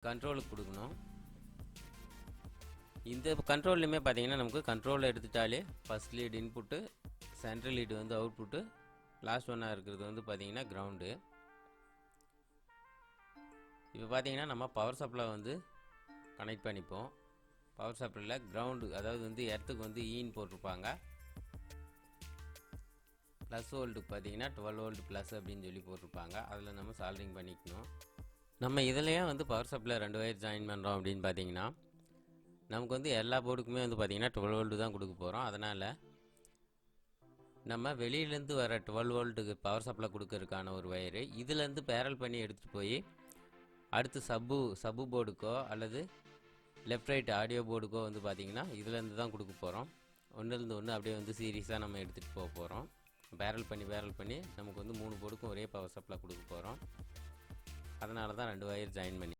கண்ட்ரோலுக்கு கொடுக்கணும். இந்த கண்ட்ரோல்லையுமே பார்த்தீங்கன்னா நமக்கு கண்ட்ரோலில் எடுத்துட்டாலே first lead input, central lead வந்து அவுட்புட்டு, லாஸ்ட் ஒன்னாக இருக்கிறது வந்து பார்த்தீங்கன்னா கிரவுண்டு. இப்போ பார்த்தீங்கன்னா நம்ம பவர் சப்ளை வந்து கனெக்ட் பண்ணிப்போம். பவர் சப்ளையில் கிரவுண்டு, அதாவது வந்து எர்த்துக்கு வந்து ஈன்னு போட்டிருப்பாங்க. ப்ளஸ் வோல்ட்டுக்கு பார்த்தீங்கன்னா 12 வோல்ட் ப்ளஸ் அப்படின்னு சொல்லி போட்டிருப்பாங்க. அதில் நம்ம சால்ட்ரிங் பண்ணிக்கணும். நம்ம இதுலேயே வந்து பவர் சப்ளை 2 வயர் ஜாயின் பண்ணுறோம் அப்படின்னு பார்த்தீங்கன்னா நமக்கு வந்து எல்லா போர்டுக்குமே வந்து பார்த்தீங்கன்னா 12 வோல்ட்டு தான் கொடுக்க போகிறோம். அதனால் நம்ம வெளியிலேருந்து வர 12 வோல்ட்டுக்கு பவர் சப்ளை கொடுக்கறதுக்கான ஒரு வயரு இதுலேருந்து பேரல் பண்ணி எடுத்துகிட்டு போய் அடுத்து சப்பு போர்டுக்கோ அல்லது லெஃப்ட் ரைட் ஆடியோ போர்டுக்கோ வந்து பார்த்திங்கன்னா இதுலேருந்து தான் கொடுக்க போகிறோம். ஒன்றுலேருந்து ஒன்று அப்படியே வந்து சீரியஸாக நம்ம எடுத்துகிட்டு போக போகிறோம். பேரல் பண்ணி நமக்கு வந்து 3 போர்டுக்கும் ஒரே பவர் சப்ளை கொடுக்க போகிறோம். அதனால தான் 2 வயர் ஜாயின் பண்ணி